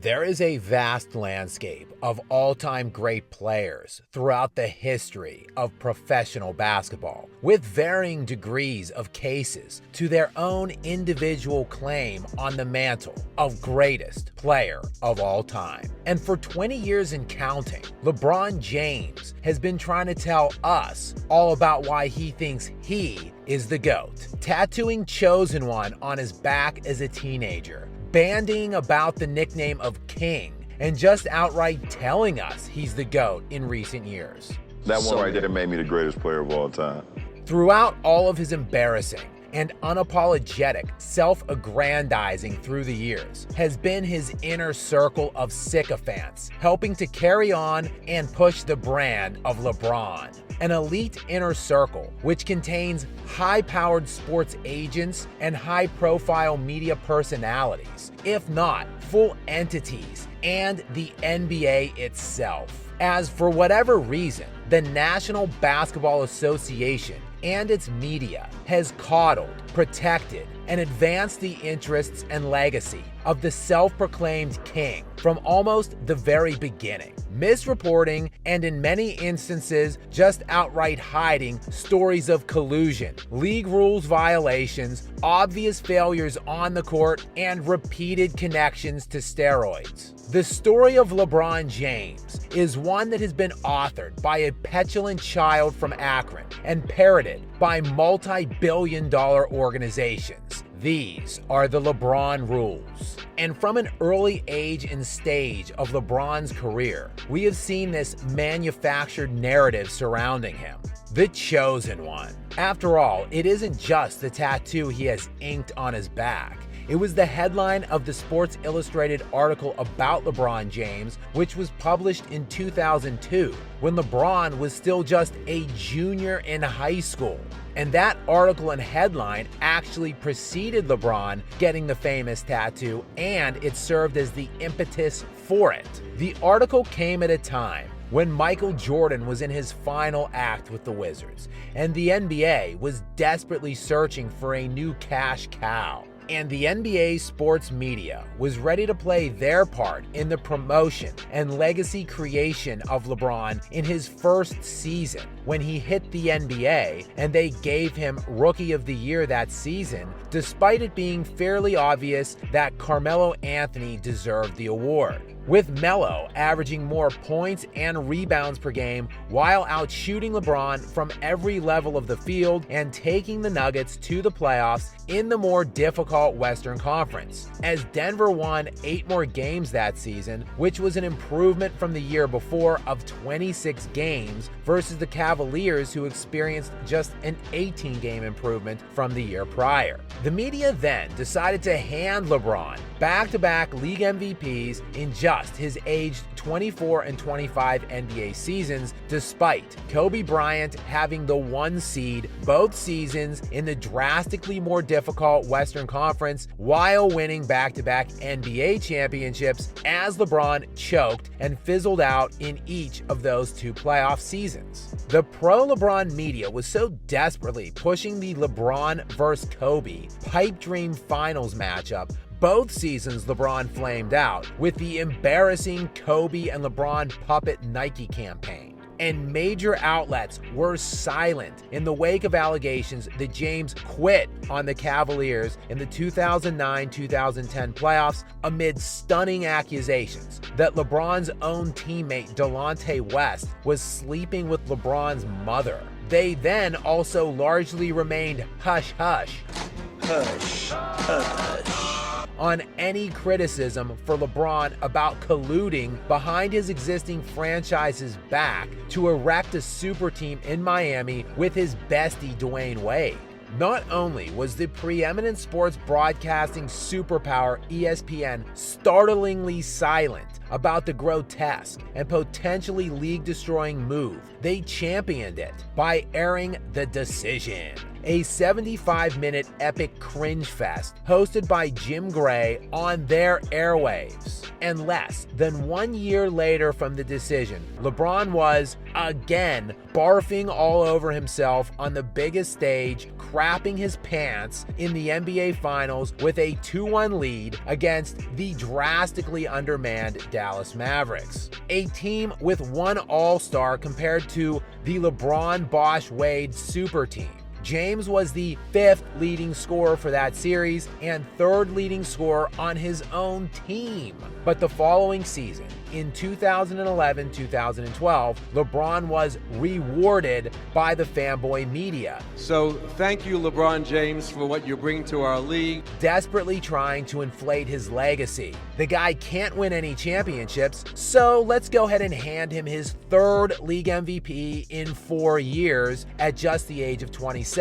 There is a vast landscape of all-time great players throughout the history of professional basketball, with varying degrees of cases to their own individual claim on the mantle of greatest player of all time. And for 20 years and counting, LeBron James has been trying to tell us all about why he thinks he is the GOAT, tattooing Chosen One on his back as a teenager, bandying about the nickname of King, and just outright telling us he's the GOAT in recent years. That one right there made me the greatest player of all time. Throughout all of his embarrassing and unapologetic self-aggrandizing through the years has been his inner circle of sycophants, helping to carry on and push the brand of LeBron. An elite inner circle which contains high-powered sports agents and high-profile media personalities, if not full entities, and the NBA itself. As for whatever reason, the National Basketball Association and its media has coddled, protected, and advanced the interests and legacy of the self-proclaimed king from almost the very beginning, misreporting and in many instances just outright hiding stories of collusion, league rules violations, obvious failures on the court, and repeated connections to steroids. The story of LeBron James is one that has been authored by a petulant child from Akron and parroted by multi-billion-dollar organizations. These are the LeBron Rules. And from an early age and stage of LeBron's career, we have seen this manufactured narrative surrounding him. The Chosen One. After all, it isn't just the tattoo he has inked on his back. It was the headline of the Sports Illustrated article about LeBron James, which was published in 2002, when LeBron was still just a junior in high school. And that article and headline actually preceded LeBron getting the famous tattoo, and it served as the impetus for it. The article came at a time when Michael Jordan was in his final act with the Wizards, and the NBA was desperately searching for a new cash cow. And the NBA sports media was ready to play their part in the promotion and legacy creation of LeBron in his first season when he hit the NBA, and they gave him Rookie of the Year that season, despite it being fairly obvious that Carmelo Anthony deserved the award, with Melo averaging more points and rebounds per game while outshooting LeBron from every level of the field and taking the Nuggets to the playoffs in the more difficult Western Conference, as Denver won 8 more games that season, which was an improvement from the year before of 26 games versus the Cavaliers, who experienced just an 18-game improvement from the year prior. The media then decided to hand LeBron back-to-back league MVPs in just his aged 24 and 25 NBA seasons, despite Kobe Bryant having the 1 seed both seasons in the drastically more difficult Western Conference, while winning back-to-back NBA championships, as LeBron choked and fizzled out in each of those 2 playoff seasons. The pro-LeBron media was so desperately pushing the LeBron vs. Kobe pipe dream finals matchup both seasons LeBron flamed out with the embarrassing Kobe and LeBron puppet Nike campaign. And major outlets were silent in the wake of allegations that James quit on the Cavaliers in the 2009-2010 playoffs amid stunning accusations that LeBron's own teammate Delonte West was sleeping with LeBron's mother. They then also largely remained hush-hush on any criticism for LeBron about colluding behind his existing franchise's back to erect a super team in Miami with his bestie Dwayne Wade. Not only was the preeminent sports broadcasting superpower ESPN startlingly silent about the grotesque and potentially league-destroying move, they championed it by airing The Decision, a 75-minute epic cringe fest hosted by Jim Gray on their airwaves. And less than 1 year later from the decision, LeBron was, again, barfing all over himself on the biggest stage, crapping his pants in the NBA Finals with a 2-1 lead against the drastically undermanned Dallas Mavericks, a team with one All-Star compared to the LeBron Bosh Wade super team. James was the 5th leading scorer for that series and 3rd leading scorer on his own team. But the following season, in 2011-2012, LeBron was rewarded by the fanboy media. So thank you, LeBron James, for what you bring to our league. Desperately trying to inflate his legacy. The guy can't win any championships, so let's go ahead and hand him his 3rd league MVP in 4 years at just the age of 27.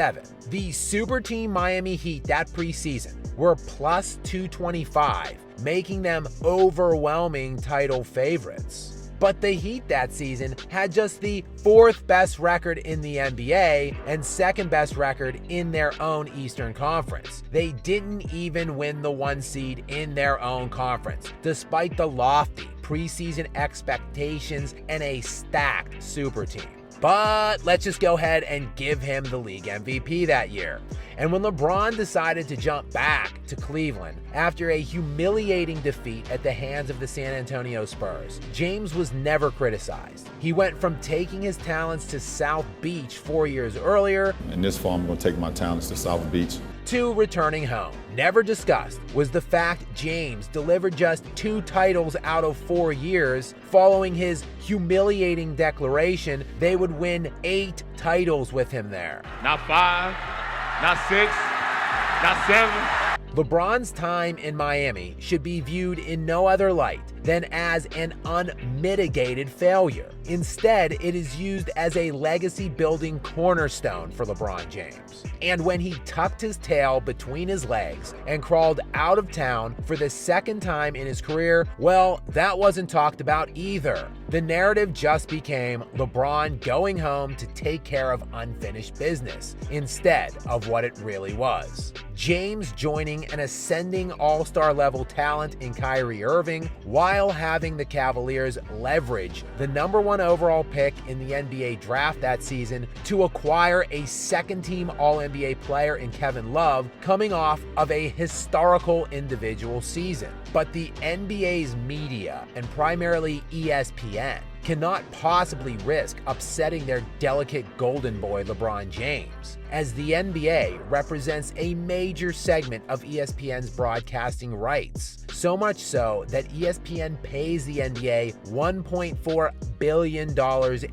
The super team Miami Heat that preseason were plus 225, making them overwhelming title favorites. But the Heat that season had just the 4th best record in the NBA and 2nd best record in their own Eastern Conference. They didn't even win the 1 seed in their own conference, despite the lofty preseason expectations and a stacked super team. But let's just go ahead and give him the league MVP that year. And when LeBron decided to jump back to Cleveland after a humiliating defeat at the hands of the San Antonio Spurs, James was never criticized. He went from taking his talents to South Beach 4 years earlier, In this fall, I'm going to take my talents to South Beach. to returning home. Never discussed was the fact James delivered just 2 titles out of 4 years following his humiliating declaration they would win 8 titles with him there. Not 5, not 6, not 7. LeBron's time in Miami should be viewed in no other light than as an unmitigated failure. Instead, it is used as a legacy-building cornerstone for LeBron James. And when he tucked his tail between his legs and crawled out of town for the 2nd time in his career, well, that wasn't talked about either. The narrative just became LeBron going home to take care of unfinished business instead of what it really was. James joining an ascending all-star level talent in Kyrie Irving while having the Cavaliers leverage the #1 overall pick in the NBA draft that season to acquire a 2nd-team All-NBA player in Kevin Love coming off of a historical individual season. But the NBA's media, and primarily ESPN, cannot possibly risk upsetting their delicate golden boy LeBron James, as the NBA represents a major segment of ESPN's broadcasting rights. So much so that ESPN pays the NBA $1.4 billion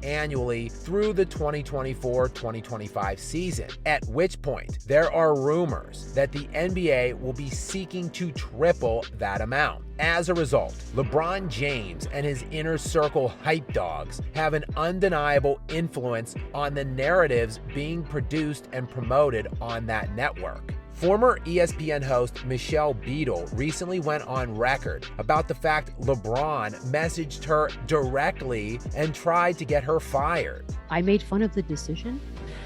annually through the 2024-2025 season, at which point there are rumors that the NBA will be seeking to triple that amount. As a result, LeBron James and his inner circle hype dogs have an undeniable influence on the narratives being produced and promoted on that network. Former ESPN host Michelle Beadle recently went on record about the fact LeBron messaged her directly and tried to get her fired. I made fun of the decision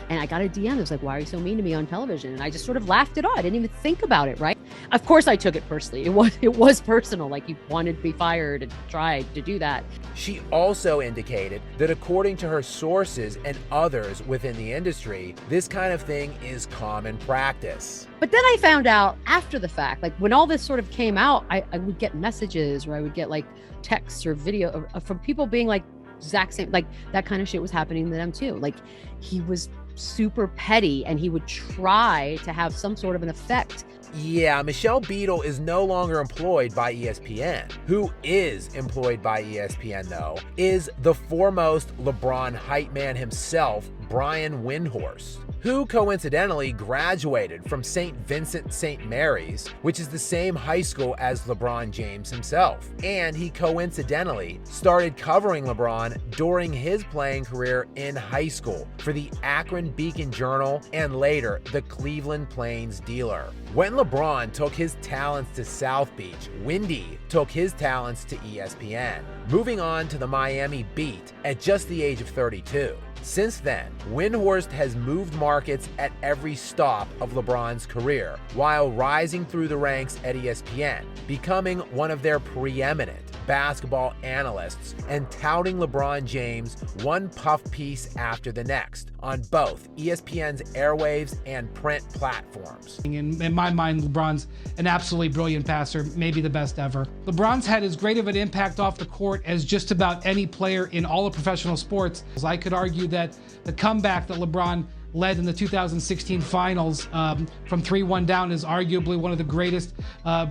and I got a DM that was like, why are you so mean to me on television? And I just sort of laughed it off. I didn't even think about it, right? Of course I took it personally. It was personal, like you wanted to be fired and tried to do that. She also indicated that according to her sources and others within the industry, this kind of thing is common practice. But then I found out after the fact, like when all this sort of came out, I would get messages or I would get like texts or video from people being like, exact same, like that kind of shit was happening to them too. Like he was super petty and he would try to have some sort of an effect. Yeah, Michelle Beadle is no longer employed by ESPN. Who is employed by ESPN, though, is the foremost LeBron hype man himself, Brian Windhorst, who coincidentally graduated from St. Vincent St. Mary's, which is the same high school as LeBron James himself. And he coincidentally started covering LeBron during his playing career in high school for the Akron Beacon Journal and later the Cleveland Plains Dealer. When LeBron took his talents to South Beach, Windy took his talents to ESPN, moving on to the Miami beat at just the age of 32. Since then, Windhorst has moved markets at every stop of LeBron's career, while rising through the ranks at ESPN, becoming one of their preeminent basketball analysts and touting LeBron James one puff piece after the next on both ESPN's airwaves and print platforms. In my mind, LeBron's an absolutely brilliant passer, maybe the best ever. LeBron's had as great of an impact off the court as just about any player in all of professional sports. I could argue that the comeback that LeBron led in the 2016 finals from 3-1 down is arguably one of the greatest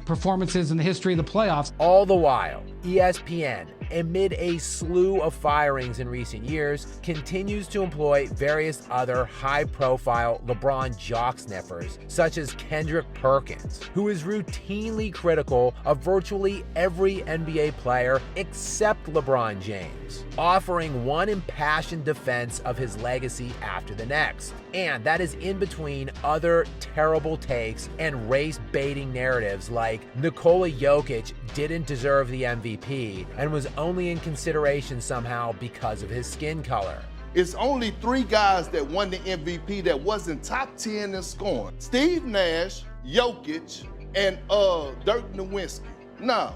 performances in the history of the playoffs. All the while, ESPN, amid a slew of firings in recent years, continues to employ various other high-profile LeBron jock sniffers, such as Kendrick Perkins, who is routinely critical of virtually every NBA player except LeBron James, offering one impassioned defense of his legacy after the next. And that is in between other terrible takes and race-baiting narratives like Nikola Jokic didn't deserve the MVP and was only in consideration somehow because of his skin color. It's only 3 guys that won the MVP that wasn't top 10 in scoring. Steve Nash, Jokic, and Dirk Nowitzki. Now,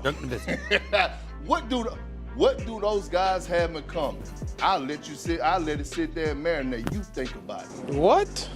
what do those guys have in common? I'll let it sit there and marinate. You think about it. What?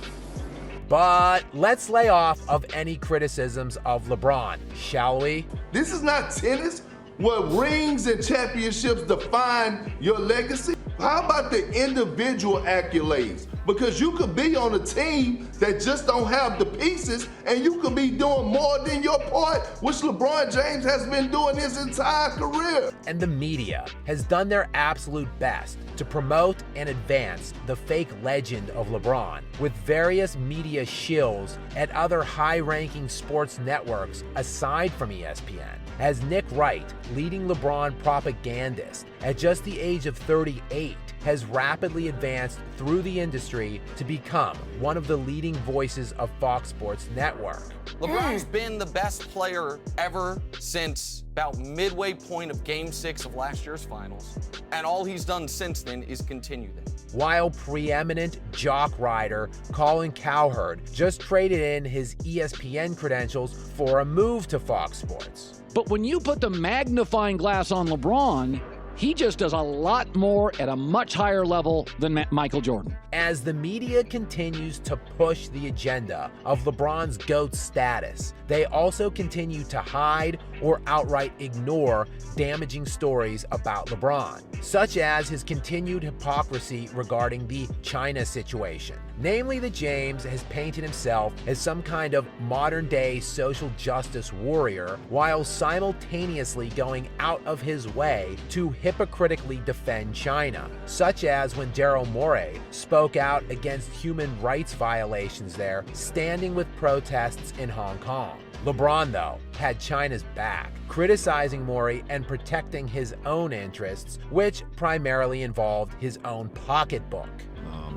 But let's lay off of any criticisms of LeBron, shall we? This is not tennis where rings and championships define your legacy. How about the individual accolades? Because you could be on a team that just don't have the pieces, and you could be doing more than your part, which LeBron James has been doing his entire career. And the media has done their absolute best to promote and advance the fake legend of LeBron, with various media shills at other high-ranking sports networks aside from ESPN. As Nick Wright, leading LeBron propagandist, at just the age of 38, has rapidly advanced through the industry to become one of the leading voices of Fox Sports Network. LeBron's been the best player ever since about midway point of Game 6 of last year's finals, and all he's done since then is continue that. While preeminent jock rider Colin Cowherd just traded in his ESPN credentials for a move to Fox Sports. But when you put the magnifying glass on LeBron, he just does a lot more at a much higher level than Michael Jordan. As the media continues to push the agenda of LeBron's GOAT status, they also continue to hide or outright ignore damaging stories about LeBron, such as his continued hypocrisy regarding the China situation. Namely that James has painted himself as some kind of modern-day social justice warrior while simultaneously going out of his way to hypocritically defend China, such as when Daryl Morey spoke out against human rights violations there, standing with protests in Hong Kong. LeBron, though, had China's back, criticizing Morey and protecting his own interests, which primarily involved his own pocketbook.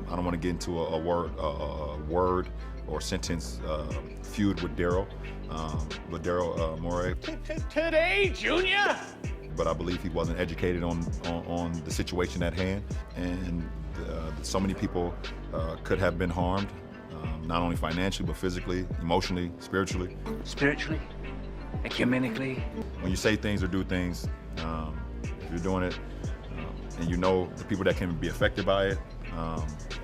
I don't want to get into a word or sentence feud with Daryl Morey. Today, Junior? But I believe he wasn't educated on the situation at hand, and so many people could have been harmed, not only financially, but physically, emotionally, spiritually. Spiritually, ecumenically. When you say things or do things, if you're doing it, and you know the people that can be affected by it,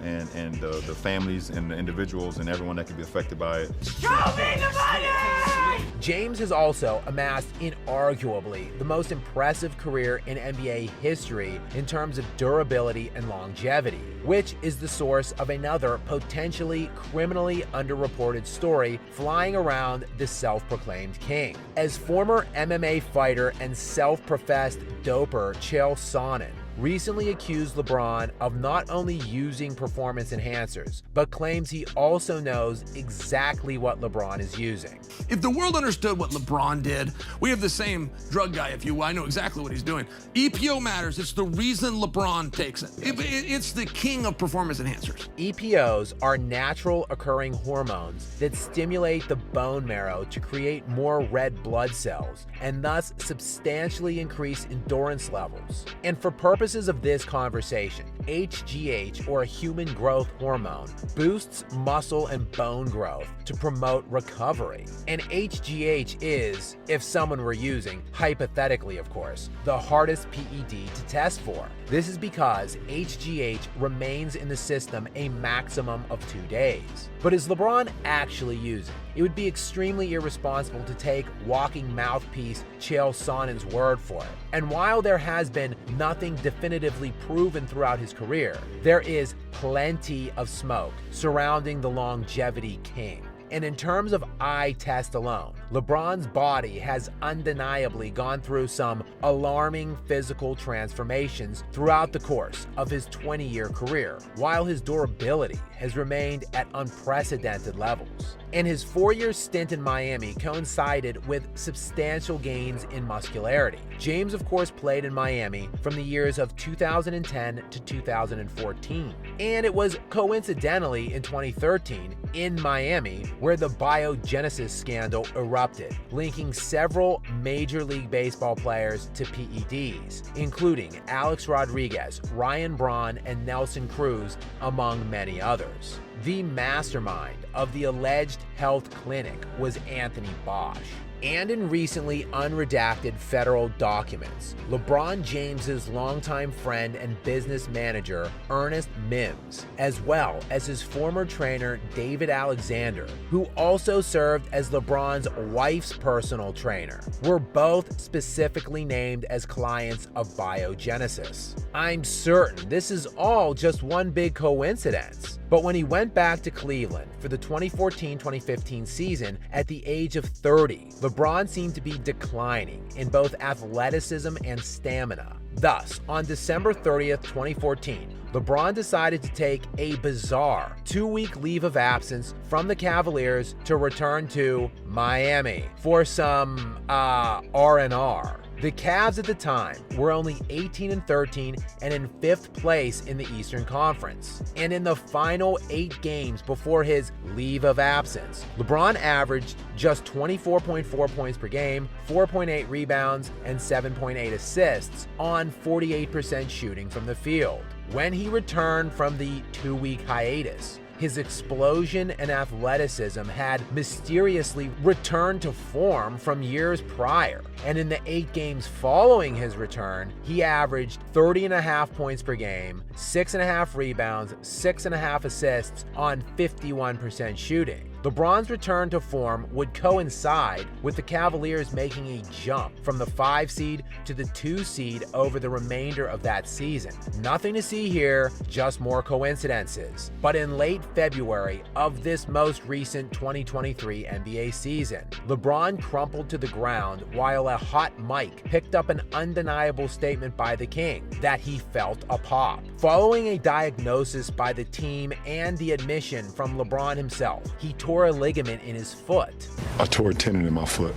and the families and the individuals and everyone that can be affected by it. Show me the money! James has also amassed inarguably the most impressive career in NBA history in terms of durability and longevity, which is the source of another potentially criminally underreported story flying around the self-proclaimed king. As former MMA fighter and self-professed doper Chael Sonnen recently accused LeBron of not only using performance enhancers, but claims he also knows exactly what LeBron is using. If the world understood what LeBron did, we have the same drug guy, if you will. I know exactly what he's doing. EPO matters. It's the reason LeBron takes it. It's the king of performance enhancers. EPOs are natural occurring hormones that stimulate the bone marrow to create more red blood cells and thus substantially increase endurance levels. And for purposes of this conversation, HGH, or human growth hormone, boosts muscle and bone growth to promote recovery. And HGH is, if someone were using, hypothetically of course, the hardest PED to test for. This is because HGH remains in the system a maximum of 2 days. But is LeBron actually using? It would be extremely irresponsible to take walking mouthpiece Chael Sonnen's word for it. And while there has been nothing definitively proven throughout his career, there is plenty of smoke surrounding the longevity king. And in terms of eye test alone, LeBron's body has undeniably gone through some alarming physical transformations throughout the course of his 20-year career, while his durability has remained at unprecedented levels. And his 4-year stint in Miami coincided with substantial gains in muscularity. James, of course, played in Miami from the years of 2010 to 2014. And it was coincidentally in 2013 in Miami where the biogenesis scandal erupted, linking several Major League Baseball players to PEDs, including Alex Rodriguez, Ryan Braun, and Nelson Cruz, among many others. The mastermind of the alleged health clinic was Anthony Bosch. And in recently unredacted federal documents, LeBron James's longtime friend and business manager, Ernest Mims, as well as his former trainer, David Alexander, who also served as LeBron's wife's personal trainer, were both specifically named as clients of Biogenesis. I'm certain this is all just one big coincidence. But when he went back to Cleveland for the 2014-2015 season at the age of 30, LeBron seemed to be declining in both athleticism and stamina. Thus, on December 30th, 2014, LeBron decided to take a bizarre 2-week leave of absence from the Cavaliers to return to Miami for some R&R. The Cavs at the time were only 18-13 and in 5th place in the Eastern Conference. And in the final 8 games before his leave of absence, LeBron averaged just 24.4 points per game, 4.8 rebounds, and 7.8 assists on 48% shooting from the field. When he returned from the 2-week hiatus, his explosion and athleticism had mysteriously returned to form from years prior, and in the 8 games following his return, he averaged 30.5 points per game, 6.5 rebounds, 6.5 assists on 51% shooting. LeBron's return to form would coincide with the Cavaliers making a jump from the 5 seed to the 2 seed over the remainder of that season. Nothing to see here, just more coincidences. But in late February of this most recent 2023 NBA season, LeBron crumpled to the ground while a hot mic picked up an undeniable statement by the King that he felt a pop. Following a diagnosis by the team and the admission from LeBron himself, he tore a ligament in his foot. I tore a tendon in my foot.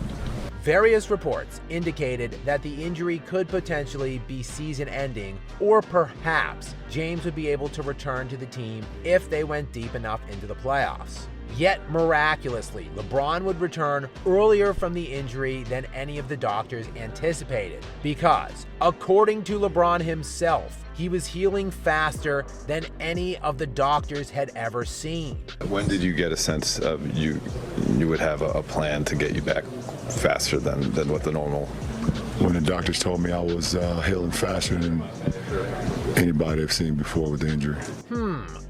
Various reports indicated that the injury could potentially be season-ending, or perhaps James would be able to return to the team if they went deep enough into the playoffs. Yet miraculously, LeBron would return earlier from the injury than any of the doctors anticipated, because, according to LeBron himself, he was healing faster than any of the doctors had ever seen. When did you get a sense of you would have a plan to get you back faster than what the normal? When the doctors told me I was healing faster than anybody I've seen before with the injury.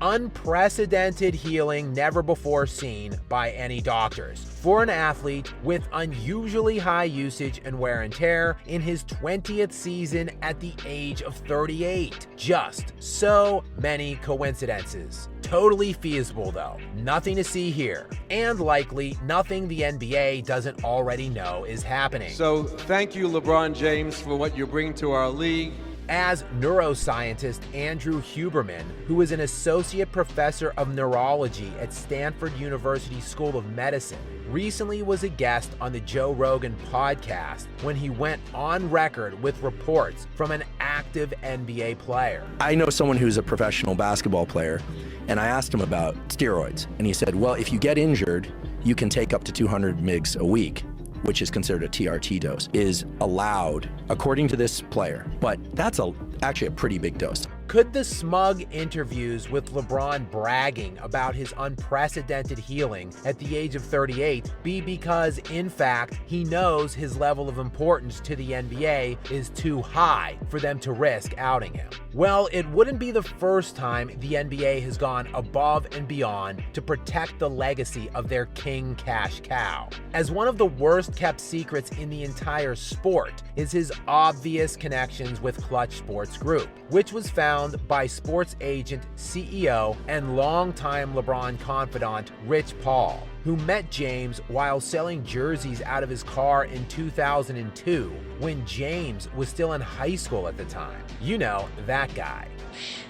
Unprecedented healing never before seen by any doctors for an athlete with unusually high usage and wear and tear in his 20th season at the age of 38. Just so many coincidences. Totally feasible though. Nothing to see here. And likely nothing the NBA doesn't already know is happening. So thank you, LeBron James, for what you bring to our league. As neuroscientist Andrew Huberman, who is an associate professor of neurology at Stanford University School of Medicine, recently was a guest on the Joe Rogan podcast when he went on record with reports from an active NBA player. I know someone who's a professional basketball player, and I asked him about steroids, and he said, well, if you get injured, you can take up to 200 mgs a week, which is considered a TRT dose, is allowed according to this player. But that's actually a pretty big dose. Could the smug interviews with LeBron bragging about his unprecedented healing at the age of 38 be because, in fact, he knows his level of importance to the NBA is too high for them to risk outing him? Well, it wouldn't be the first time the NBA has gone above and beyond to protect the legacy of their king cash cow. As one of the worst kept secrets in the entire sport is his obvious connections with Klutch Sports Group, which was found by sports agent, CEO, and longtime LeBron confidant Rich Paul, who met James while selling jerseys out of his car in 2002 when James was still in high school at the time. You know, that guy.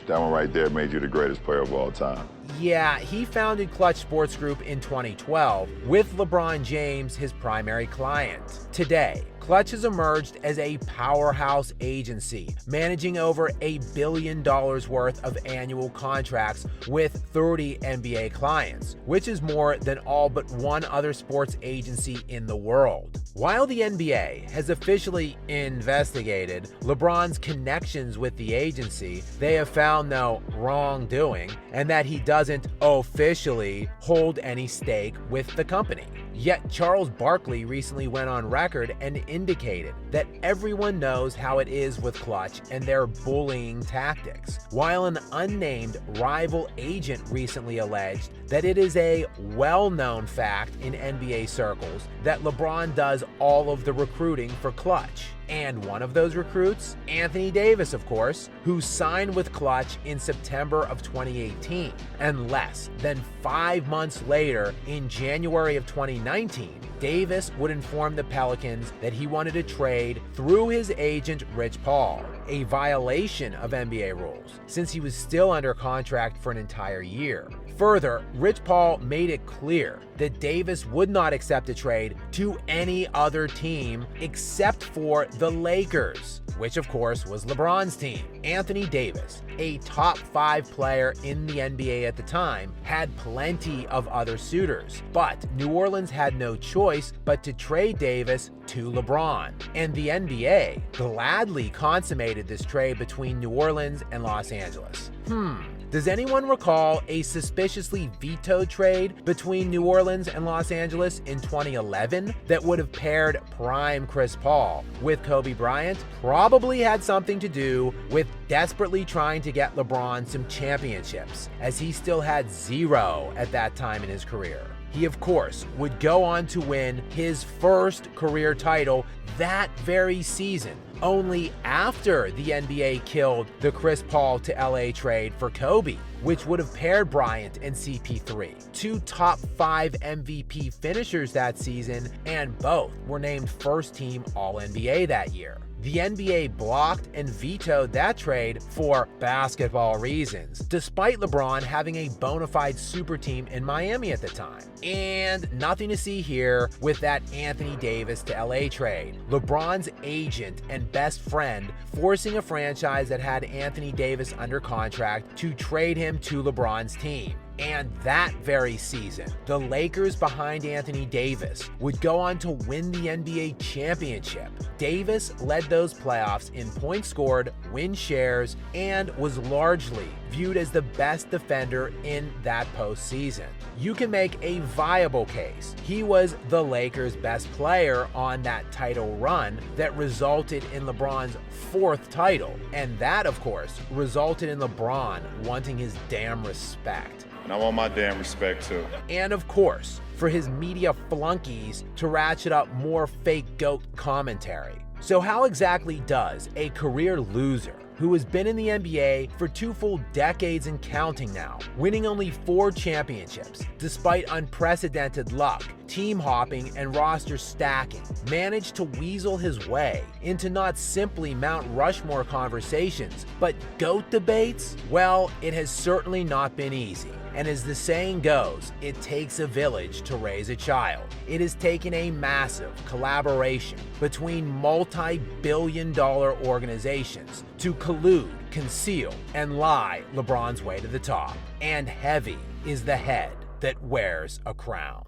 That one right there made you the greatest player of all time. Yeah, he founded Klutch Sports Group in 2012 with LeBron James his primary client. Today, Klutch has emerged as a powerhouse agency, managing over $1 billion worth of annual contracts with 30 NBA clients, which is more than all but one other sports agency in the world. While the NBA has officially investigated LeBron's connections with the agency, they have found no wrongdoing and that he doesn't officially hold any stake with the company. Yet Charles Barkley recently went on record and indicated that everyone knows how it is with Klutch and their bullying tactics, while an unnamed rival agent recently alleged that it is a well-known fact in NBA circles that LeBron does all of the recruiting for Klutch. And one of those recruits, Anthony Davis, of course, who signed with Klutch in September of 2018. And less than 5 months later, in January of 2019, Davis would inform the Pelicans that he wanted to trade through his agent Rich Paul, a violation of NBA rules, since he was still under contract for an entire year. Further, Rich Paul made it clear that Davis would not accept a trade to any other team except for the Lakers, which of course was LeBron's team. Anthony Davis, a top 5 player in the NBA at the time, had plenty of other suitors, but New Orleans had no choice but to trade Davis to LeBron. And the NBA gladly consummated this trade between New Orleans and Los Angeles. Does anyone recall a suspiciously vetoed trade between New Orleans and Los Angeles in 2011 that would have paired prime Chris Paul with Kobe Bryant? Probably had something to do with desperately trying to get LeBron some championships, as he still had 0 at that time in his career. He, of course, would go on to win his first career title that very season, only after the NBA killed the Chris Paul to LA trade for Kobe, which would have paired Bryant and CP3, 2 top 5 MVP finishers that season, and both were named first-team All-NBA that year. The NBA blocked and vetoed that trade for basketball reasons, despite LeBron having a bona fide super team in Miami at the time. And nothing to see here with that Anthony Davis to LA trade. LeBron's agent and best friend forcing a franchise that had Anthony Davis under contract to trade him to LeBron's team. And that very season, the Lakers behind Anthony Davis would go on to win the NBA championship. Davis led those playoffs in points scored, win shares, and was largely viewed as the best defender in that postseason. You can make a viable case he was the Lakers' best player on that title run that resulted in LeBron's 4th title. And that, of course, resulted in LeBron wanting his damn respect. And I want my damn respect too. And of course, for his media flunkies to ratchet up more fake GOAT commentary. So how exactly does a career loser who has been in the NBA for 2 full decades and counting now, winning only 4 championships, despite unprecedented luck, team hopping, and roster stacking, managed to weasel his way into not simply Mount Rushmore conversations, but GOAT debates? Well, it has certainly not been easy. And as the saying goes, it takes a village to raise a child. It has taken a massive collaboration between multi-billion-dollar organizations to collude, conceal, and lie LeBron's way to the top. And heavy is the head that wears a crown.